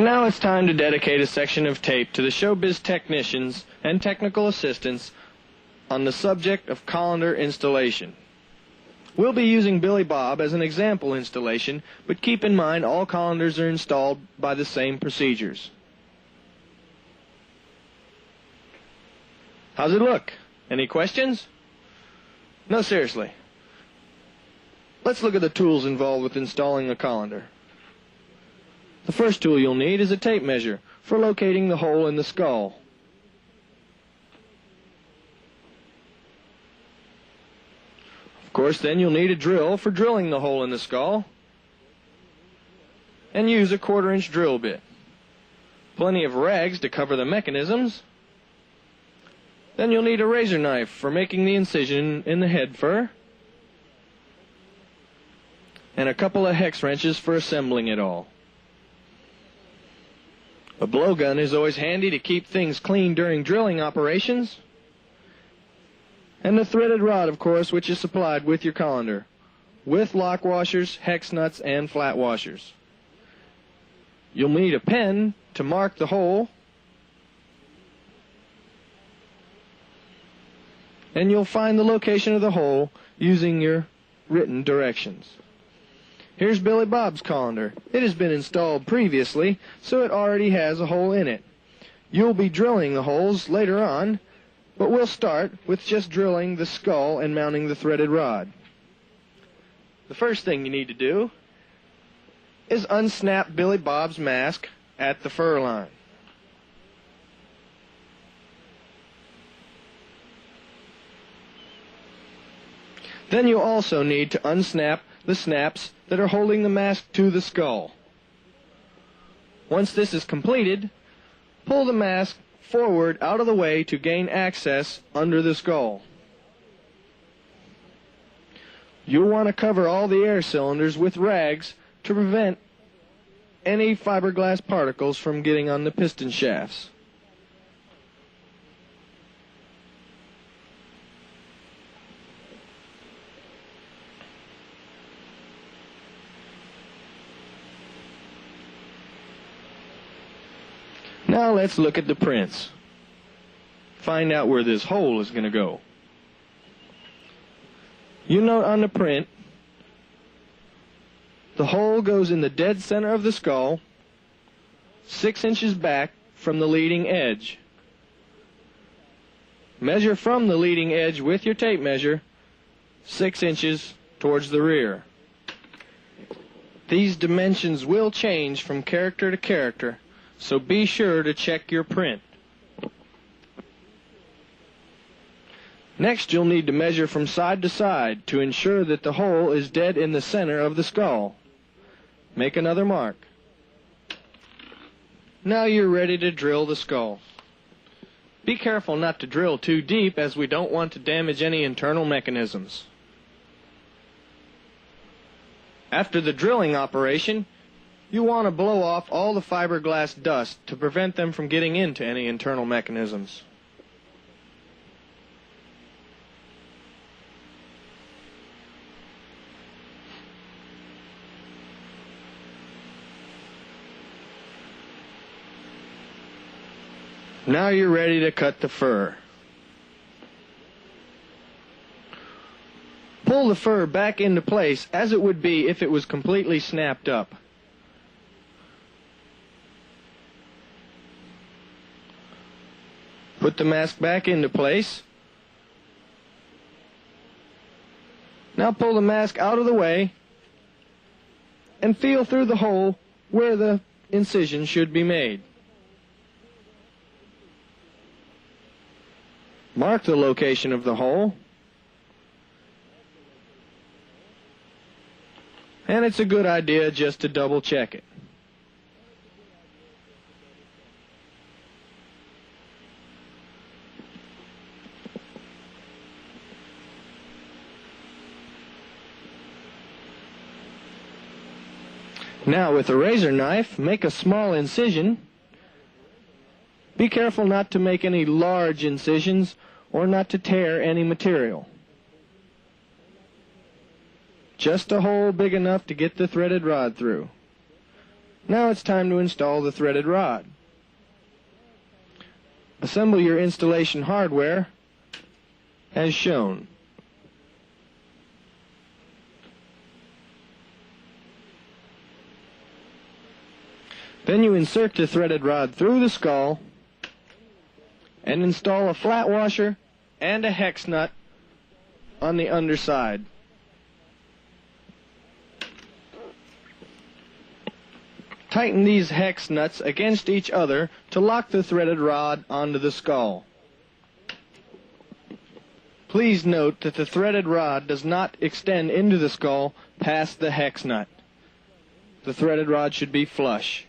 And now it's time to dedicate a section of tape to the ShowBiz technicians and technical assistants on the subject of colander installation. We'll be using Billy Bob as an example installation, but keep in mind all colanders are installed by the same procedures. How's it look? Any questions? No, seriously. Let's look at the tools involved with installing a colander. The first tool you'll need is a tape measure for locating the hole in the skull. Of course, then you'll need a drill for drilling the hole in the skull, and use a 1/4-inch drill bit. Plenty of rags to cover the mechanisms. Then you'll need a razor knife for making the incision in the head fur, and a couple of hex wrenches for assembling it all. A blowgun is always handy to keep things clean during drilling operations. And the threaded rod, of course, which is supplied with your colander, with lock washers, hex nuts, and flat washers. You'll need a pen to mark the hole, and you'll find the location of the hole using your written directions. Here's Billy Bob's colander. It has been installed previously, so it already has a hole in it. You'll be drilling the holes later on, but we'll start with just drilling the skull and mounting the threaded rod. The first thing you need to do is unsnap Billy Bob's mask at the fur line. Then you'll also need to unsnap the snaps that are holding the mask to the skull. Once this is completed, pull the mask forward out of the way to gain access under the skull. You'll want to cover all the air cylinders with rags to prevent any fiberglass particles from getting on the piston shafts. Now let's look at the prints. Find out where this hole is going to go. You note on the print, the hole goes in the dead center of the skull, 6 inches back from the leading edge. Measure from the leading edge with your tape measure, 6 inches towards the rear. These dimensions will change from character to character, so be sure to check your print. Next, you'll need to measure from side to side to ensure that the hole is dead in the center of the skull. Make another mark. Now you're ready to drill the skull. Be careful not to drill too deep, as we don't want to damage any internal mechanisms. After the drilling operation, you want to blow off all the fiberglass dust to prevent them from getting into any internal mechanisms. Now you're ready to cut the fur. Pull the fur back into place as it would be if it was completely snapped up. Put the mask back into place. Now pull the mask out of the way and feel through the hole where the incision should be made. Mark the location of the hole, and it's a good idea just to double check it. Now with a razor knife, make a small incision. Be careful not to make any large incisions or not to tear any material. Just a hole big enough to get the threaded rod through. Now it's time to install the threaded rod. Assemble your installation hardware as shown. Then you insert the threaded rod through the skull and install a flat washer and a hex nut on the underside. Tighten these hex nuts against each other to lock the threaded rod onto the skull. Please note that the threaded rod does not extend into the skull past the hex nut. The threaded rod should be flush.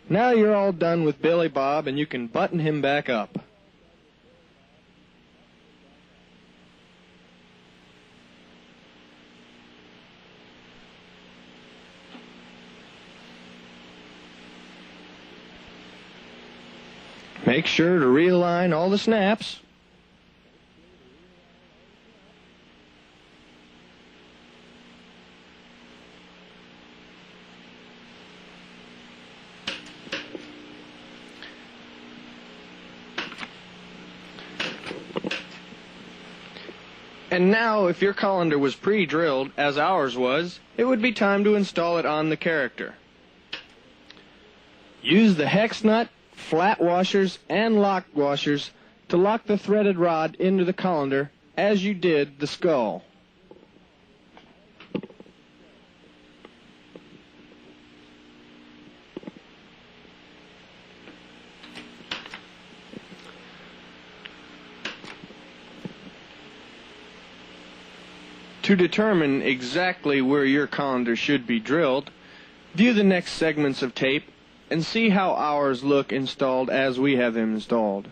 Now you're all done with Billy Bob and you can button him back up. Make sure to realign all the snaps. And now, if your colander was pre-drilled, as ours was, it would be time to install it on the character. Use the hex nut, flat washers, and lock washers to lock the threaded rod into the colander as you did the skull. To determine exactly where your colander should be drilled, view the next segments of tape and see how ours look installed as we have them installed.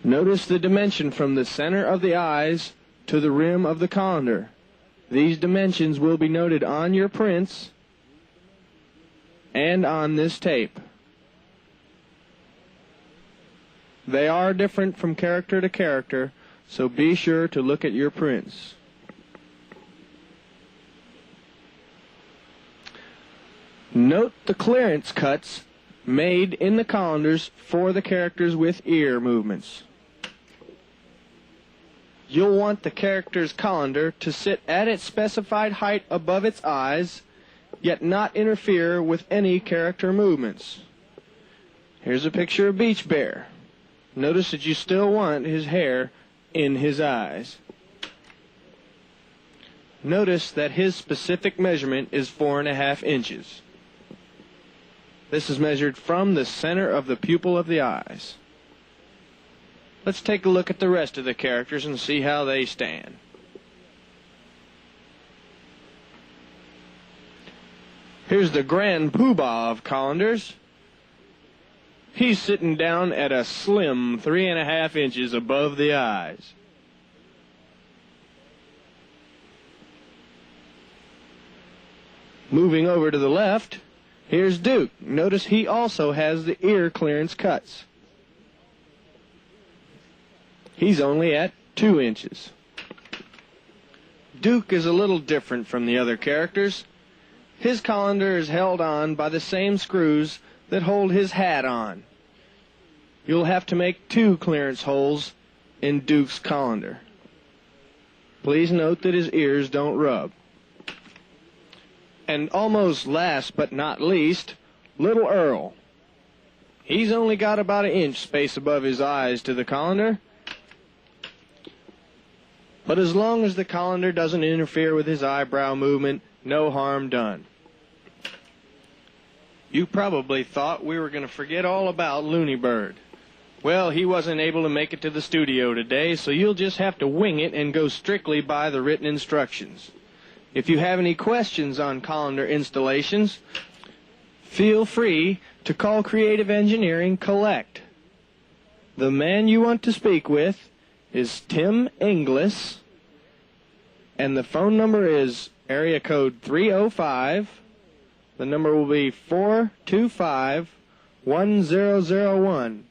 Notice the dimension from the center of the eyes to the rim of the colander. These dimensions will be noted on your prints and on this tape. They are different from character to character, so be sure to look at your prints. Note the clearance cuts made in the colanders for the characters with ear movements. You'll want the character's colander to sit at its specified height above its eyes, yet not interfere with any character movements. Here's a picture of Beach Bear. Notice that you still want his hair in his eyes. Notice that his specific measurement is 4.5 inches. This is measured from the center of the pupil of the eyes. Let's take a look at the rest of the characters and see how they stand. Here's the Grand Poobah of colanders. He's sitting down at a slim 3.5 inches above the eyes. Moving over to the left, here's Duke. Notice he also has the ear clearance cuts. He's only at 2 inches. Duke is a little different from the other characters. His colander is held on by the same screws that hold his hat on. You'll have to make 2 clearance holes in Duke's colander. Please note that his ears don't rub. And almost last but not least, Little Earl. He's only got about 1 inch space above his eyes to the colander. But as long as the colander doesn't interfere with his eyebrow movement, no harm done. You probably thought we were going to forget all about Looney Bird. Well, he wasn't able to make it to the studio today, so you'll just have to wing it and go strictly by the written instructions. If you have any questions on colander installations, feel free to call Creative Engineering Collect. The man you want to speak with is Tim Inglis, and the phone number is area code 305. The number will be 425-1001.